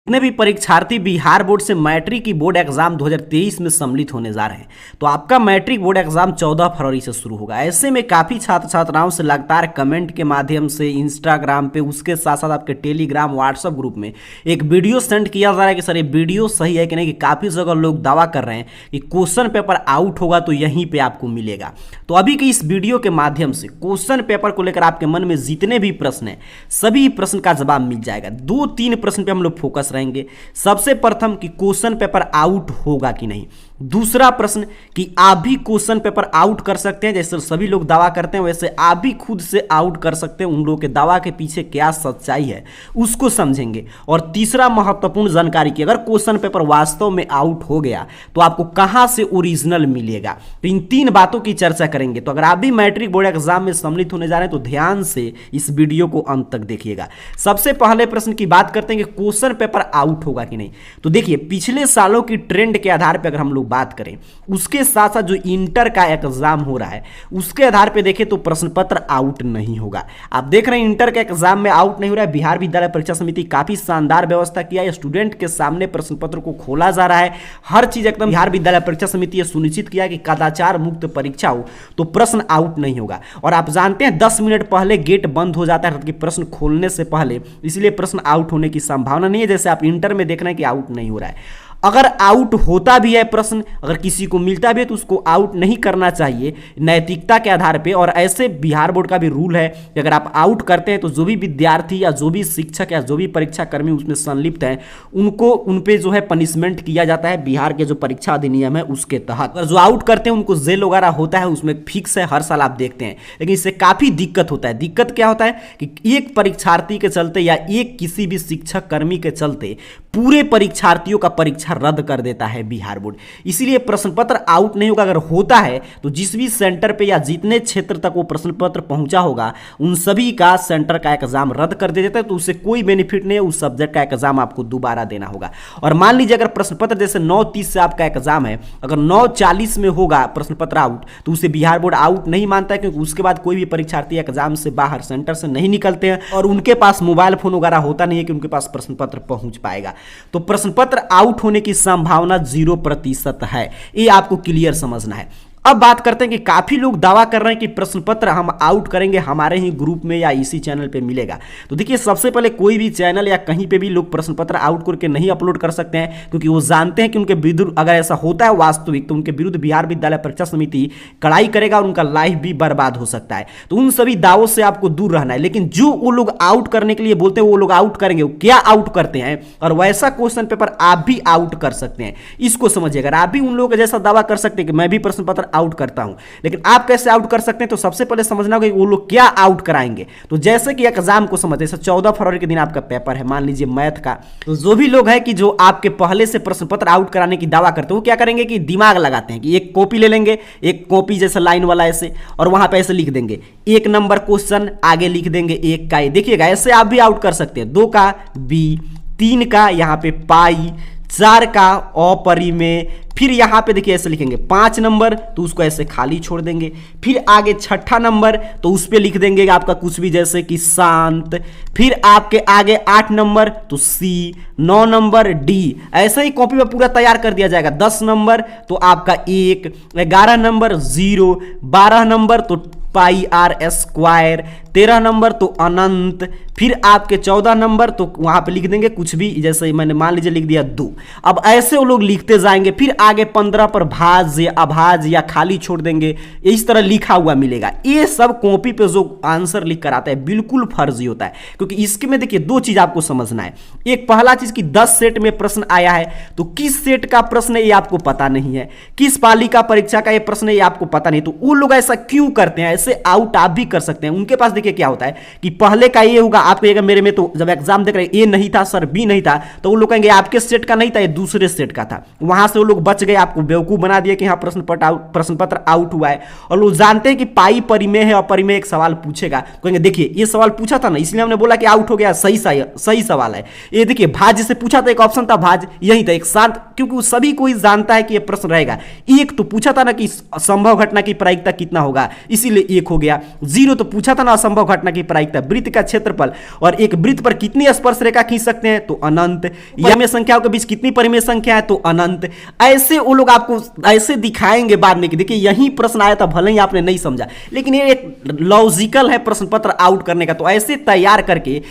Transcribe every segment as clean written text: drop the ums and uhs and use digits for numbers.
जितने भी परीक्षार्थी बिहार बोर्ड से मैट्रिक की बोर्ड एग्जाम 2023 में सम्मिलित होने जा रहे हैं, तो आपका मैट्रिक बोर्ड एग्जाम 14 फरवरी से शुरू होगा। ऐसे में काफ़ी छात्र छात्राओं से लगातार कमेंट के माध्यम से इंस्टाग्राम पे, उसके साथ साथ आपके टेलीग्राम व्हाट्सएप ग्रुप में एक वीडियो सेंड किया जा रहा है कि सर ये वीडियो सही है कि नहीं, कि काफ़ी जगह लोग दावा कर रहे हैं कि क्वेश्चन पेपर आउट होगा तो यहीं पर आपको मिलेगा। तो अभी की इस वीडियो के माध्यम से क्वेश्चन पेपर को लेकर आपके मन में जितने भी प्रश्न हैं सभी प्रश्न का जवाब मिल जाएगा। 2-3 प्रश्न पे हम लोग फोकस रहेंगे। सबसे प्रथम कि क्वेश्चन पेपर आउट होगा कि नहीं। दूसरा प्रश्न कि आप भी क्वेश्चन पेपर आउट कर सकते हैं, जैसे सभी लोग दावा करते हैं वैसे आप भी खुद से आउट कर सकते हैं। उन लोगों के दावा के पीछे क्या सच्चाई है उसको समझेंगे। और तीसरा महत्वपूर्ण जानकारी कि अगर क्वेश्चन पेपर वास्तव में आउट हो गया तो आपको कहां से ओरिजिनल मिलेगा। तो इन 3 बातों की चर्चा करेंगे। तो अगर आप भी मैट्रिक बोर्ड एग्जाम में सम्मिलित होने जा रहे हैं तो ध्यान से इस वीडियो को अंत तक देखिएगा। सबसे पहले प्रश्न की बात करते हैं कि क्वेश्चन पेपर आउट होगा कि नहीं। तो देखिए, पिछले सालों की ट्रेंड के आधार पर अगर हम लोग बात करें, उसके साथ साथ जो इंटर का एग्जाम हो रहा है उसके आधार पे देखें तो प्रश्न पत्र आउट नहीं होगा। आप देख रहे हैं इंटर के एग्जाम में आउट नहीं हो रहा है। बिहार विद्यालय परीक्षा समिति काफी शानदार व्यवस्था किया है। स्टूडेंट के सामने प्रश्न पत्र को खोला जा रहा है। हर चीज एकदम बिहार विद्यालय परीक्षा समिति सुनिश्चित किया कि कदाचार मुक्त परीक्षा हो तो प्रश्न आउट नहीं होगा। और आप जानते हैं 10 मिनट पहले गेट बंद हो जाता है प्रश्न खोलने से पहले, इसलिए प्रश्न आउट होने की संभावना नहीं है। जैसे आप इंटर में देख रहे हैं कि आउट नहीं हो रहा है। अगर आउट होता भी है प्रश्न, अगर किसी को मिलता भी है तो उसको आउट नहीं करना चाहिए नैतिकता के आधार पे। और ऐसे बिहार बोर्ड का भी रूल है कि अगर आप आउट करते हैं तो जो भी विद्यार्थी या जो भी शिक्षक या जो भी परीक्षा कर्मी उसमें संलिप्त हैं उनको उन पे जो है पनिशमेंट किया जाता है बिहार के जो परीक्षा अधिनियम है उसके तहत। अगर जो आउट करते हैं उनको जेल वगैरह होता है, उसमें फिक्स है, हर साल आप देखते हैं। लेकिन इससे काफ़ी दिक्कत होता है। दिक्कत क्या होता है कि एक परीक्षार्थी के चलते या एक किसी भी शिक्षक कर्मी के चलते पूरे परीक्षार्थियों का परीक्षा रद्द कर देता है बिहार बोर्ड। इसीलिए प्रश्न पत्र आउट नहीं होगा। अगर होता है तो जिस भी सेंटर पे या जितने क्षेत्र तक वो प्रश्न पत्र पहुंचा होगा उन सभी का सेंटर का एग्जाम रद्द कर दे देता है। तो उससे कोई बेनिफिट नहीं है, उस सब्जेक्ट का एग्जाम आपको दोबारा देना होगा। और मान लीजिए अगर प्रश्न पत्र जैसे 9:30 से आपका एग्जाम है, अगर 9:40 में होगा प्रश्न पत्र आउट तो उसे बिहार बोर्ड आउट नहीं मानता है, क्योंकि उसके बाद कोई भी परीक्षार्थी एग्जाम से बाहर सेंटर से नहीं निकलते हैं और उनके पास मोबाइल फोन वगैरह होता नहीं है कि उनके पास प्रश्न पत्र पहुंच पाएगा। तो प्रश्न पत्र आउट होने की संभावना 0% है। ये आपको क्लियर समझना है। अब बात करते हैं कि काफी लोग दावा कर रहे हैं कि प्रश्न पत्र हम आउट करेंगे, हमारे ही ग्रुप में या इसी चैनल पे मिलेगा। तो देखिए, सबसे पहले कोई भी चैनल या कहीं पे भी लोग प्रश्न पत्र आउट करके नहीं अपलोड कर सकते हैं, क्योंकि वो जानते हैं कि उनके विरुद्ध अगर ऐसा होता है वास्तविक तो उनके विरुद्ध बिहार विद्यालय परीक्षा समिति कड़ाई करेगा और उनका लाइफ भी बर्बाद हो सकता है। तो उन सभी दावों से आपको दूर रहना है। लेकिन जो वो लोग आउट करने के लिए बोलते हैं वो लोग आउट करेंगे, वो क्या आउट करते हैं और वैसा क्वेश्चन पेपर आप भी आउट कर सकते हैं। इसको समझिए। अगर आप भी उन लोगों का जैसा दावा कर सकते हैं कि मैं भी प्रश्न पत्र आउट करता हूं, लेकिन आप कैसे आउट कर सकते हैं, तो सबसे पहले समझना होगा कि वो लोग क्या आउट कराएंगे। तो जैसे कि एग्जाम को समझते हैं, 14 फरवरी के दिन आपका पेपर है, मान लीजिए मैथ का, तो जो भी लोग हैं कि जो आपके पहले से प्रश्न पत्र आउट कराने की दावा करते हैं वो क्या करेंगे कि दिमाग लगाते हैं कि एक कॉपी ले लेंगे, एक कॉपी जैसे लाइन वाला ऐसे, और वहां पे ऐसे लिख देंगे 1 नंबर क्वेश्चन, आगे लिख देंगे 1 का। देखिएगा, ऐसे आप भी आउट कर सकते हैं। 2 का बी, 3 का यहाँ पे पाई, 4 का अपरिमेय, फिर यहां पे देखिए ऐसे लिखेंगे 5 नंबर तो उसको ऐसे खाली छोड़ देंगे। फिर आगे 6ठा नंबर तो उस पे लिख देंगे आपका कुछ भी जैसे कि शांत। फिर आपके आगे 8 नंबर तो सी, 9 नंबर डी। ऐसे ही कॉपी में पूरा तैयार कर दिया जाएगा। 10 नंबर तो आपका 1, 11 नंबर 0, 12 नंबर तो पाई आर स्क्वायर, 13 नंबर तो अनंत, फिर आपके 14 नंबर तो वहां पे लिख देंगे कुछ भी, जैसे मैंने मान लीजिए लिख दिया 2। अब ऐसे वो लोग लिखते जाएंगे। फिर आगे 15 पर भाज्य, अभाज्य या खाली छोड़ देंगे, इस तरह लिखा हुआ मिलेगा। ये सब कॉपी पे जो आंसर लिख कर आता है बिल्कुल फर्जी होता है, क्योंकि इसके में देखिए 2 चीज आपको समझना है। एक पहला चीज कि 10 सेट में प्रश्न आया है तो किस सेट का प्रश्न है ये आपको पता नहीं है, किस पालिका परीक्षा का ये प्रश्न है ये आपको पता नहीं। तो वो लोग ऐसा क्यों करते हैं, ऐसे आउट आप भी कर सकते हैं। उनके पास देखिए क्या होता है कि पहले का ये होगा, आप कहिएगा मेरे में तो जब एग्जाम देख रहे ए नहीं था सर, बी नहीं था, तो वो लोग कहेंगे आपके सेट का नहीं था, ये दूसरे सेट का था। वहां से वो लोग बच बच गए, आपको बेवकूफ बना दिया कि हाँ प्रश्न पत्र आउट हुआ है। और लोग जानते हैं कि पाई परिमेय है और परिमेय एक सवाल पूछेगा, कहेंगे देखिए ये सवाल पूछा था ना, इसलिए हमने बोला कि आउट हो गया, सही सवाल है। ये देखिए भाज्य से पूछा था, एक ऑप्शन था भाज्य, यही था एक शांत, क्योंकि सभी कोई जानता है कि ये प्रश्न रहेगा। एक तो पूछा था ना कि संभव घटना की प्रायिकता कितना होगा, इसीलिए एक हो गया। 0 तो पूछा था ना असंभव घटना की प्रायिकता, वृत्त का क्षेत्रफल और एक वृत्त पर कितनी स्पर्श रेखा खींच सकते हैं, तो अनंत। परिमेय संख्याओं के बीच कितनी परिमेय संख्या है, तो अनंत। ऐसे वो लोग आपको ऐसे दिखाएंगे बाद में कि देखिए यही प्रश्न आया था, भले ही आपने नहीं समझा, लेकिन ये एक लॉजिकल है प्रश्न पत्र आउट करने का। तो ऐसे तैयार करके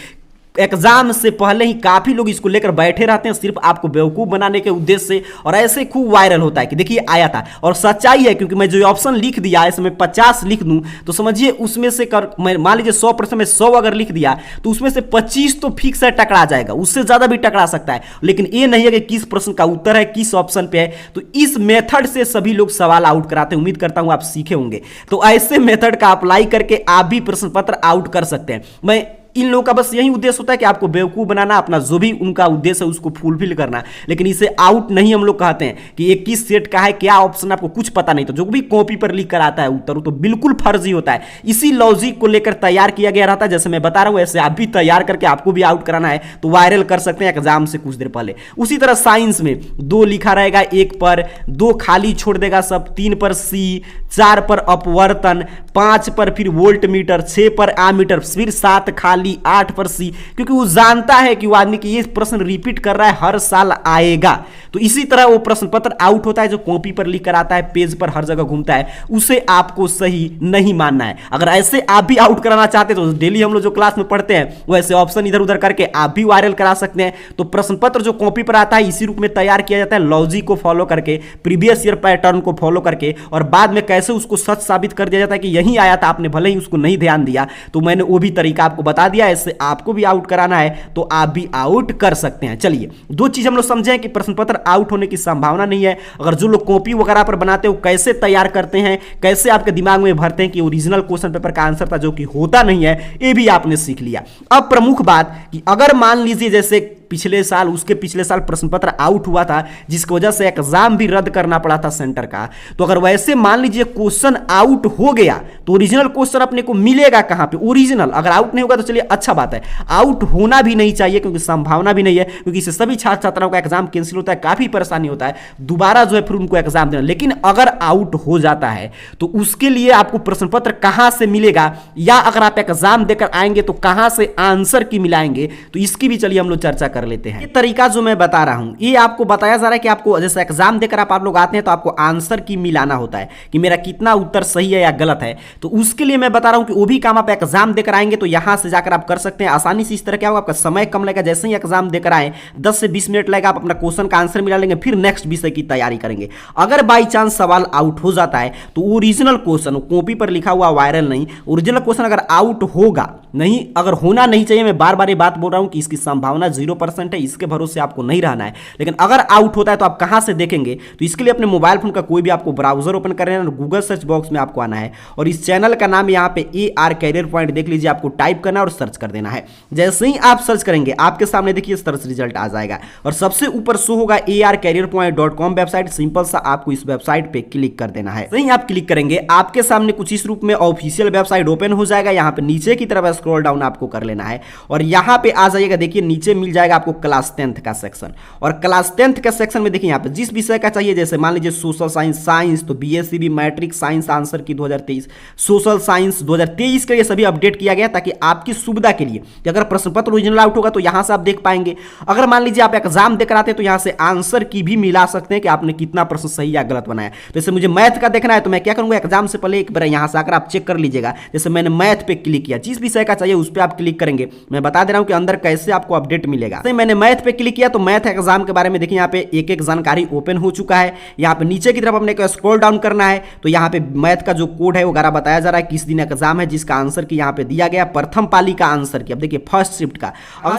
एग्जाम से पहले ही काफी लोग इसको लेकर बैठे रहते हैं सिर्फ आपको बेवकूफ बनाने के उद्देश्य से, और ऐसे खूब वायरल होता है कि देखिए आया था। और सच्चाई है, क्योंकि मैं जो ऑप्शन लिख दिया इसमें 50 लिख दूं तो समझिए उसमें से मान लीजिए 100 प्रश्न में 100 अगर लिख दिया तो उसमें से 25 तो फिक्स है, टकरा जाएगा, उससे ज्यादा भी टकरा सकता है। लेकिन ये नहीं है कि किस प्रश्न का उत्तर है, किस ऑप्शन पे है। तो इस मेथड से सभी लोग सवाल आउट कराते हैं, उम्मीद करता हूं आप सीखे होंगे। तो ऐसे मेथड का अप्लाई करके आप भी प्रश्न पत्र आउट कर सकते हैं। मैं इन लोगों का बस यही उद्देश्य होता है कि आपको बेवकूफ बनाना, अपना जो भी उनका उद्देश्य है उसको फुलफिल करना। लेकिन इसे आउट नहीं हम लोग कहते हैं कि ये किस सेट का है, क्या ऑप्शन, आपको कुछ पता नहीं। तो जो भी कॉपी पर लिख कर आता है उत्तर, तो बिल्कुल फर्जी होता है। इसी लॉजिक को लेकर तैयार किया गया रहता है, जैसे मैं बता रहा हूं ऐसे आप भी तैयार करके आपको भी आउट कराना है तो वायरल कर सकते हैं एग्जाम से कुछ देर पहले। उसी तरह साइंस में 2 लिखा रहेगा, 1 पर 2 खाली छोड़ देगा सब, 3 पर सी, 4 पर अपवर्तन, 5 पर फिर वोल्ट मीटर, 6 पर आमीटर, फिर 7 खाली, 8 पर सी, क्योंकि वो जानता है कि वो आदमी की ये प्रश्न रिपीट कर रहा है, हर साल आएगा। तो इसी तरह वो प्रश्न पत्र आउट होता है जो कॉपी पर लिख कर आता है, पेज पर हर जगह घूमता है, उसे आपको सही नहीं मानना है। अगर ऐसे आप भी आउट कराना चाहते हैं तो डेली हम लोग जो क्लास में पढ़ते हैं वैसे ऑप्शन इधर उधर करके आप भी वायरल करा सकते हैं। तो प्रश्न पत्र जो कॉपी पर आता है इसी रूप में तैयार किया जाता है, लॉजिक को फॉलो करके, प्रीवियस ईयर पैटर्न को फॉलो करके, और बाद में कैसे उसको सच साबित कर दिया जाता है कि यही आया था, आपने भले ही उसको नहीं ध्यान दिया तो मैंने वो भी तरीका आपको बता दिया। ऐसे आपको भी आउट कराना है तो आप भी आउट कर सकते हैं। चलिए 2 चीज हम लोग समझे कि प्रश्न पत्र आउट होने की संभावना नहीं है। अगर जो लोग कॉपी वगैरह पर बनाते हैं वो कैसे तैयार करते हैं, कैसे आपके दिमाग में भरते हैं कि ओरिजिनल क्वेश्चन पेपर का आंसर था, जो कि होता नहीं है, ये भी आपने सीख लिया। अब प्रमुख बात कि अगर मान लीजिए जैसे पिछले साल, उसके पिछले साल प्रश्न पत्र आउट हुआ था जिसकी वजह से एग्जाम भी रद्द करना पड़ा था सेंटर का, तो अगर वैसे मान लीजिए क्वेश्चन आउट हो गया तो ओरिजिनल क्वेश्चन अपने को मिलेगा कहां पे, ओरिजिनल। अगर आउट नहीं होगा तो चलिए अच्छा बात है, आउट होना भी नहीं चाहिए क्योंकि संभावना भी नहीं है, क्योंकि इससे सभी छात्र छात्राओं का एग्जाम कैंसिल होता है, काफी परेशानी होता है, दोबारा जो है फिर उनको एग्जाम देना। लेकिन अगर आउट हो जाता है तो उसके लिए आपको प्रश्न पत्र कहां से मिलेगा, या अगर आप एग्जाम देकर आएंगे तो कहां से आंसर की मिलाएंगे, तो इसकी भी चलिए हम लोग चर्चा कर लेते हैं। ये तरीका जो मैं बता रहा हूं ये आपको बताया जा रहा है कि आपको जैसे एग्जाम देकर आप लोग आते हैं तो आपको आंसर की मिलाना होता है कि मेरा कितना उत्तर सही है या गलत है। तो उसके लिए मैं बता रहा हूं कि वो भी काम आप एग्जाम देकर आएंगे तो यहां से जाकर आप कर सकते हैं आसानी से। इस तरह क्या होगा, आपका समय कम लगेगा, जैसे ही एग्जाम देकर आए 10 से 20 मिनट लगेगा, आप अपना क्वेश्चन का आंसर मिला लेंगे, फिर नेक्स्ट विषय की तैयारी करेंगे। अगर बाई चांस सवाल आउट हो जाता है तो ओरिजिनल क्वेश्चन, कॉपी पर लिखा हुआ वायरल नहीं, ओरिजिनल क्वेश्चन अगर आउट होगा नहीं, अगर होना नहीं चाहिए, मैं बार बार ये बात बोल रहा हूं कि इसकी संभावना 0% है, इसके भरोसे आपको नहीं रहना है। लेकिन अगर आउट होता है तो आप कहां से देखेंगे, तो इसके लिए अपने मोबाइल फोन का कोई भी आपको ब्राउजर ओपन कर लेना, गूगल सर्च बॉक्स में आपको आना है और इस चैनल का नाम यहां पे AR कैरियर पॉइंट देख लीजिए, आपको टाइप करना और सर्च कर देना है। जैसे ही आप सर्च करेंगे आपके सामने देखिए सर्च रिजल्ट आ जाएगा और सबसे ऊपर शो होगा arcareerpoint.com वेबसाइट। सिंपल सा आपको इस वेबसाइट पे क्लिक कर देना है। सही आप क्लिक करेंगे आपके सामने कुछ इस रूप में ऑफिशियल वेबसाइट ओपन हो जाएगा। यहां पे नीचे की तरफ स्क्रॉल डाउन आपको कर लेना है और यहां पे आ जाइएगा, देखिए नीचे मिल जाएगा आपको क्लास 10th का सेक्शन, और क्लास 10th का सेक्शन में देखिए यहाँ पे जिस विषय का चाहिए, जैसे मान लीजिए सोशल साइंस तो BSc मैट्रिक साइंस आंसर की 2023, सोशल साइंस 2023 के लिए सभी अपडेट किया गया ताकि आपकी सुविधा के लिए कि अगर प्रश्न पत्र ओरिजिनल आउट होगा तो यहां से आप देख पाएंगे। अगर मान लीजिए आप एग्जाम देकर आते हैं तो यहां से आंसर की भी मिला सकते हैं कि आपने कितना प्रश्न सही या गलत बनाया। तो जैसे मुझे मैथ का देखना है तो मैं क्या करूंगा, एग्जाम से पहले एक बार यहां से आकर आप चेक कर लीजिएगा। जैसे मैंने मैथ पे क्लिक किया, जिस विषय का चाहिए उस पर आप क्लिक करेंगे। मैं बता दे रहा हूं कि अंदर कैसे आपको अपडेट मिलेगा। मैंने मैथ पे क्लिक किया तो मैथ एग्जाम के बारे में देखिए यहाँ पे एक एक जानकारी ओपन हो चुका है। यहाँ पे नीचे की तरफ अपने को स्क्रॉल डाउन करना है तो यहाँ पे मैथ का जो कोड है वो वगैरह बताया जा रहा है, किस दिन एग्जाम है, जिसका आंसर की यहाँ पे दिया गया प्रथम पाली का आंसर की। अब देखिए फर्स्ट शिफ्ट का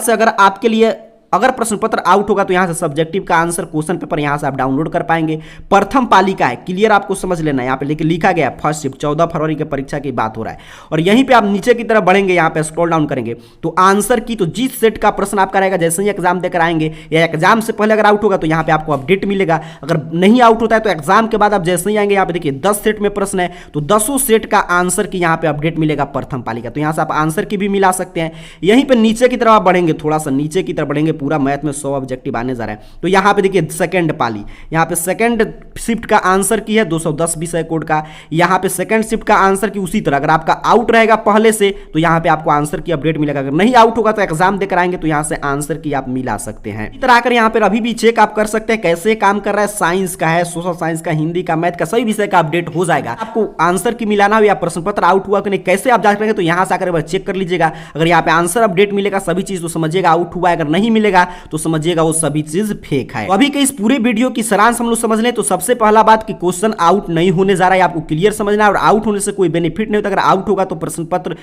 अगर आपके लिए अगर प्रश्न पत्र आउट होगा तो यहाँ से सब्जेक्टिव का आंसर क्वेश्चन पेपर यहाँ से आप डाउनलोड कर पाएंगे। प्रथम पाली का है, क्लियर आपको समझ लेना है। यहाँ पे लेकिन लिखा गया फर्स्ट शिफ्ट 14 फरवरी के परीक्षा की बात हो रहा है। और यहीं पे आप नीचे की तरफ बढ़ेंगे, यहाँ पे स्क्रॉल डाउन करेंगे तो आंसर की तो जिस सेट का प्रश्न आपका रहेगा जैसे ही एग्जाम देकर आएंगे या एग्जाम से पहले अगर आउट होगा तो यहाँ पे आपको अपडेट मिलेगा। अगर नहीं आउट होता है तो एग्जाम के बाद आप जैसे ही आएंगे यहाँ पे देखिए 10 सेट में प्रश्न है तो 10 सेट का आंसर की यहाँ पे अपडेट मिलेगा प्रथम पाली का। तो यहाँ से आप आंसर की भी मिला सकते हैं। यहीं पे नीचे की तरफ आप बढ़ेंगे, थोड़ा सा नीचे की तरफ बढ़ेंगे, पूरा मैथ में 100 ऑब्जेक्टिव आने जा रहा है। तो यहाँ पे देखिए सेकंड पाली, यहाँ पे सेकंड शिफ्ट का आंसर की है 210 विषय कोड का। यहाँ पे सेकंड शिफ्ट का आंसर की उसी तरह अगर आपका आउट रहेगा पहले से तो यहाँ पे आपको आंसर की अपडेट मिलेगा। अगर नहीं आउट होगा तो एग्जाम देकर आएंगे तो यहाँ से आंसर की आप मिला सकते हैं। इस तरह आकर यहाँ पे अभी भी चेक आप कर सकते हैं कैसे काम कर रहा है। साइंस का है, सोशल साइंस का, हिंदी का, मैथ का, सभी विषय का अपडेट हो जाएगा। आपको आंसर की मिलाना हो या प्रश्न पत्र आउट हुआ कि नहीं कैसे आप जांच करेंगे तो यहाँ से आकर चेक कर लीजिएगा। अगर यहाँ पे आंसर अपडेट मिलेगा सभी चीज तो समझिएगा आउट हुआ है, अगर नहीं मिलेगा तो समझिएगा वो सभी चीज फेक है। तो अभी के इस पूरे वीडियो की सारांश हम लोग समझ लें तो सबसे पहला बात कि क्वेश्चन आउट नहीं होने जा रहा है, आपको क्लियर समझना है। और आउट होने से कोई बेनिफिट नहीं होता। अगर आउट होगा तो प्रश्न पत्र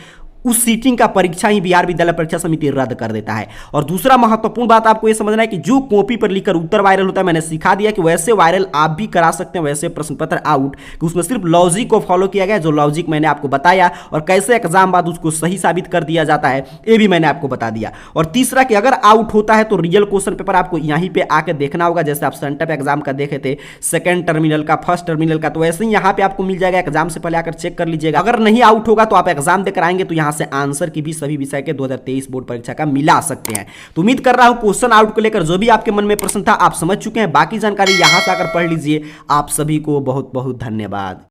उस सीटिंग का परीक्षा ही बिहार विद्यालय परीक्षा समिति रद्द कर देता है। और दूसरा महत्वपूर्ण बात आपको यह समझना है कि जो कॉपी पर लिखकर उत्तर वायरल होता है, मैंने सिखा दिया कि वैसे वायरल आप भी करा सकते हैं वैसे प्रश्न पत्र आउट, कि उसमें सिर्फ लॉजिक को फॉलो किया गया, जो लॉजिक मैंने आपको बताया, और कैसे एग्जाम बाद उसको सही साबित कर दिया जाता है ये भी मैंने आपको बता दिया। और तीसरा कि अगर आउट होता है तो रियल क्वेश्चन पेपर आपको यहीं पे आके देखना होगा, जैसे आप सेंटअप एग्जाम का देखे थे, सेकंड टर्मिनल का, फर्स्ट टर्मिनल का, तो वैसे ही यहाँ पे आपको मिल जाएगा। एग्जाम से पहले आकर चेक कर लीजिएगा। अगर नहीं आउट होगा तो आप एग्जाम देकर आएंगे तो यहाँ से आंसर की भी सभी विषय के 2023 बोर्ड परीक्षा का मिला सकते हैं। तो उम्मीद कर रहा हूं क्वेश्चन आउट को लेकर जो भी आपके मन में प्रश्न था आप समझ चुके हैं। बाकी जानकारी यहां से आकर पढ़ लीजिए। आप सभी को बहुत बहुत धन्यवाद।